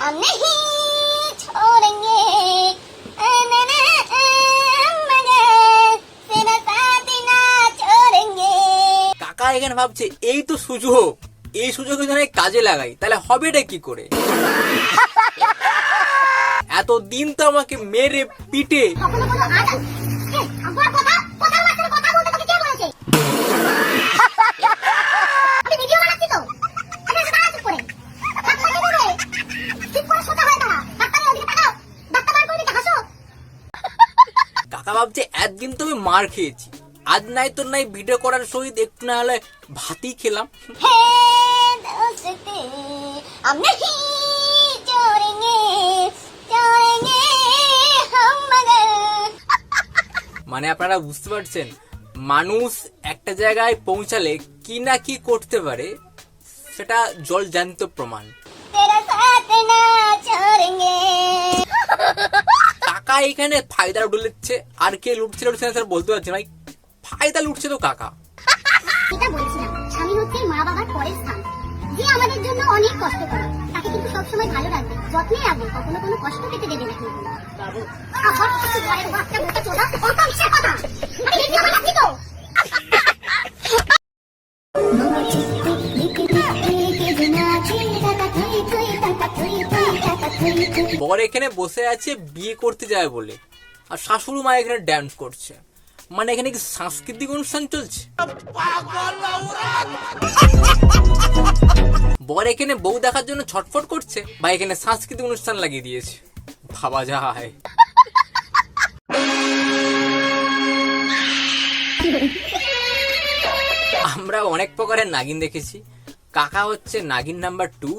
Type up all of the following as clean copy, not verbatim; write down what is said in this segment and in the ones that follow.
हम नहीं छोड़ेंगे কাকা এখানে ভাবছে এই তো সুযোগ, এই সুযোগে যদি কাজে লাগাই তাহলে হবেটা কি করে। এতদিন তো আমাকে মেরে পিটে কাকা ভাবছে একদিন তো আমি মার খেয়েছি, আজ নাই তো নাই ভিডিও করার সহিত একটু না হলে ভাতই খেলাম। हम नहीं छोड़ेंगे छोड़ेंगे हम मगर। মানে আপনারা বুঝতে পারছেন, মানুষ একটা জায়গায় পৌঁছালে কি না কি করতে পারে সেটা জল জ্যান্ত প্রমাণ। तेरा साथ ना छोड़ेंगे। কাকা এখানে ফায়দা লুটছে, আর কে লুটছে স্যার বলতে পারছি ভাই, ফায়দা লুটছে তো কাকা। এটা বলছিলাম, স্বামী হচ্ছে মা বাবার পরের স্থান, যে আমাদের জন্য অনেক কষ্ট করে, তাকে কিন্তু সবসময় ভালো রাখবে, যত্নে রাখবে, কখনো কোনো কষ্ট পেতে দেবে না কিন্তু। আবার কিছু ঘরের বাচ্চা বলতে চোদা, কত মিশা কথা, আরে এই আমার লাগছে তো। বর এখানে বসে আছে বিয়ে করতে যায় বলে, আর শাশুড়ি মা এখানে ড্যান্স করছে, মানে এখানে কি সাংস্কৃতিক অনুষ্ঠান চলছে। বর এখানে বউ দেখার জন্য ছটফট করছে, বা এখানে সাংস্কৃতিক অনুষ্ঠান লাগিয়ে দিয়েছে, ভাবা যায়। আমরা অনেক প্রকারের নাগিন দেখেছি, কাকা হচ্ছে নাগিন নাম্বার 2।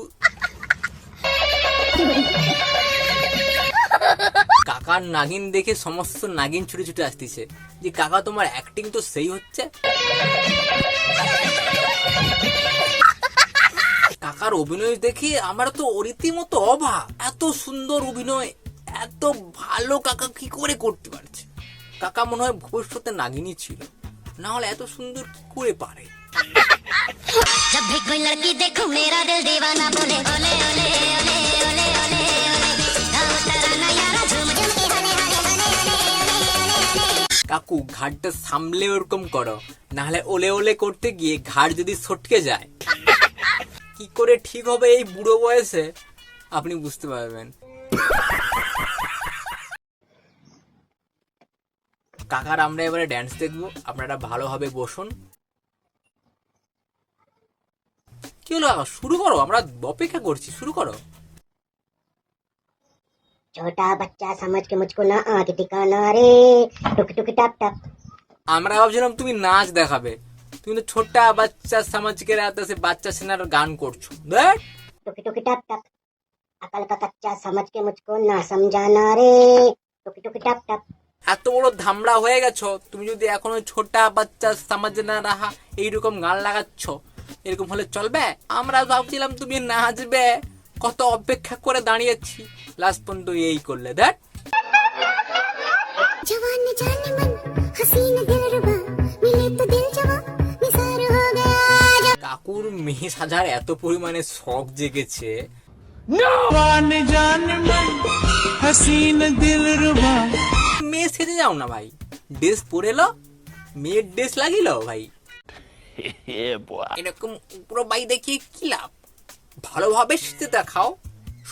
কাকার নাগিন দেখে সমস্ত নাগিন ছুটে ছুটে আসতেছে যে কাকা তোমার অ্যাক্টিং তো সেই হচ্ছে। কাকার অভিনয় দেখে আমরা তো রীতিমতো অবাক, এত সুন্দর অভিনয়, এত ভালো কাকা কি করে করতে পারছে। কাকা মনে হয় ভবিষ্যতে নাগিনী ছিল, না হলে এত সুন্দর কি করে পারে। जब भी कोई लड़की देखो मेरा दिल दीवाना बोले ओले ओले ओले ओले ओले गाओ तराना यारा झूम झूम के हने हने हने हने। কাকু ঘাড়টা সামলে ওরকম করো, না হলে ওলে ওলে করতে গিয়ে ঘাড় যদি ছটকে যায় কি করে ঠিক হবে এই বুড়ো বয়সে আপনি বুঝতে পারবেন। কাকার আমরা এবারে ড্যান্স দেখবো, আপনারা ভালোভাবে বসুন। কি হলো কাকা, শুরু করো, আমরা অপেক্ষা করছি, শুরু করো। छोटा बच्चा समझ के मुझको ना आगे टिकाना रे टुक टुक टप टप। আমরা ভাবছিলাম তুমি নাচ দেখাবে, তুমি তো ছোটা বাচ্চা সমাজকে রাতে সে বাচ্চা সেনার গান করছো। দেখ टुक टुक टप टप, अकल का कच्चा समझ के मुझको ना समझाना रे टुक टुक टप टप। এত বড় ধামড়া হয়ে গেছো, তুমি যদি এখনো ছোটা বাচ্চা সমাজ না রাহা এইরকম গান লাগাচ্ছ, এরকম হলে চলবে? আমরা ভাবছিলাম তুমি নাচবে, কত অপেক্ষা করে দাঁড়িয়েছি, লাস্ট পর্যন্ত এই করলে। দেখ जवान जाने मन हसीन दिलरुबा मिले तो दिल जवा निसार हो गया। কাকুর মেয়ে সাজার এত পরিমাণে শখ জেগেছে। जवान जाने मन हसीन दिलरुबा। মেয়ে সেজে যাও না ভাই, ড্রেস পরে লো, মেয়ের ড্রেস লাগিল ভাই। এরকম পুরো বাই দেখিয়ে কি লাভ, ভালোভাবে সেজে দেখাও,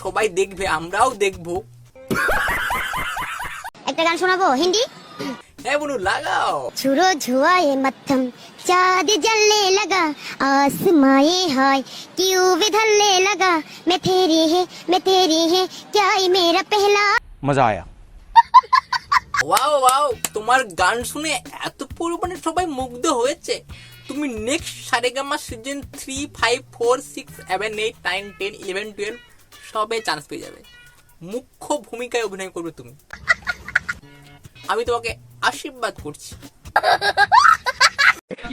সবাই দেখবে, আমরাও দেখবো। একটা গান শোনাবো হিন্দি। হ্যাঁ বলু, লাগাও। छुरो छुआए मत्थम चाँद जलने लगा आसमाए हाय क्यों विधलने लगा मैं तेरी है क्या ये मेरा पहला। मजा आया। ওয়াও ওয়াও, তোমার গান শুনে এত পরিমাণে সবাই মুগ্ধ হয়েছে, তুমি নেক্সট সারেগামা সিজন 3, 5, 4, 6, 7, 8, 9, 10, 11, 12 সবে চান্স পেয়ে যাবে, মুখ্য ভূমিকায় অভিনয় করবে তুমি। আমি তোমাকে আশীর্বাদ করছি।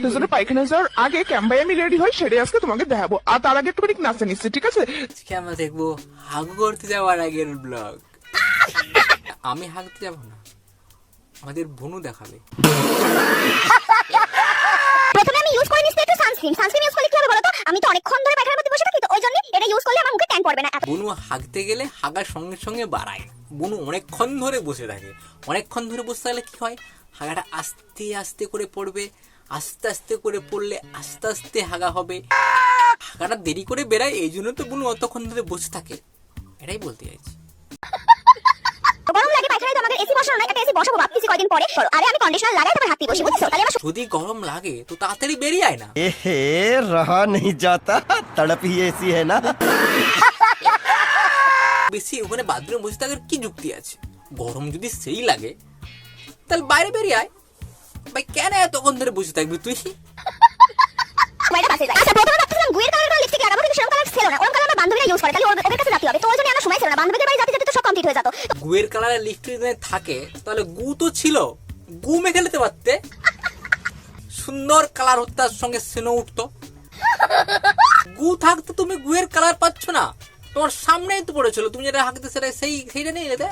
দুজনে পায়খানা যাওয়ার আগে ক্যাম্পাই আমি রেডি হই, সেটাই আজকে তোমাকে দেখাবো। আর তার আগে একটু নাচে নিচ্ছে, ঠিক আছে? আজকে আমরা দেখবো হাগু করতে যাওয়ার আগের ব্লগ। আমি হাগতে যাবো না, আমাদের বনু দেখাবে। প্রথমে আমি ইউজ করে নিচ্ছি একটু সানস্ক্রিন ইউজ করলে কি হবে বলো তো, আমি তো অনেকক্ষণ ধরে পায়খানার মধ্যে বসে থাকি, তো ওই জন্য এটা ইউজ করলে আমার মুখে ট্যান পড়বে না। বুনু হাগতে গেলে হাগার সঙ্গে সঙ্গে বাড়ায়। বুনু অনেকক্ষণ ধরে বসে থাকে। অনেকক্ষণ ধরে বসে থাকলে কি হয়, হাগাটা আস্তে আস্তে করে পড়বে, আস্তে আস্তে করে পড়লে আস্তে আস্তে হাগা হবে। হাগাটা দেরি করে বেরায়, এই জন্য তো বুনু অতক্ষণ ধরে বসে থাকে। এটাই বলতে চাইছি। গরম লাগে পায়খানায়, তো আমাদের এসি বসানো নাই, একটা এসি বসাবো ভাবতেছি কয়দিন পরে। আরে আমি কন্ডিশনার লাগাই তারপর হাঁটতে বসি, বুঝছো? তাহলে আমার যদি গরম লাগে তো তাড়াতাড়ি বেরিয়ে আয় না। एहे रहा नहीं जाता, तड़प ही ऐसी है ना। বেশি ওখানে বাথরুমে বসে থাকার কি যুক্তি আছে? গরম যদি সেই লাগে তাহলে বাইরে বেরিয়ে আয়। ভাই কেন এতক্ষণ ধরে বসে থাকবি তুই? সময়টা বাঁচে যায়। আচ্ছা, প্রথমে ভাবছিলাম গুয়ের কালারটা লিপস্টিক লাগাবো, কিন্তু সেরকম কালার ছিল না। ওরকম কালার আমার বান্ধবীরা ইউজ করে, তাহলে ওদের কাছে যেতে হবে। তো ওই জন্য আমার সময় ছিল না, বান্ধবীদের বাড়ি যেতে যেতে তো সব কমপ্লিট হয়ে যেত। গুয়ের কালারের লিপস্টিক যদি থাকে তাহলে গু তো ছিল, গু মেখে নিতে পারতে। সুন্দর কালার হতো, তার সঙ্গে সেনো উঠতো। গু থাকতে তুমি গুয়ের কালার পাচ্ছ না, তোমার সামনেই তো পড়েছিল, তুমি যেটা হাঁকতে সেইটা নিয়ে যেতে।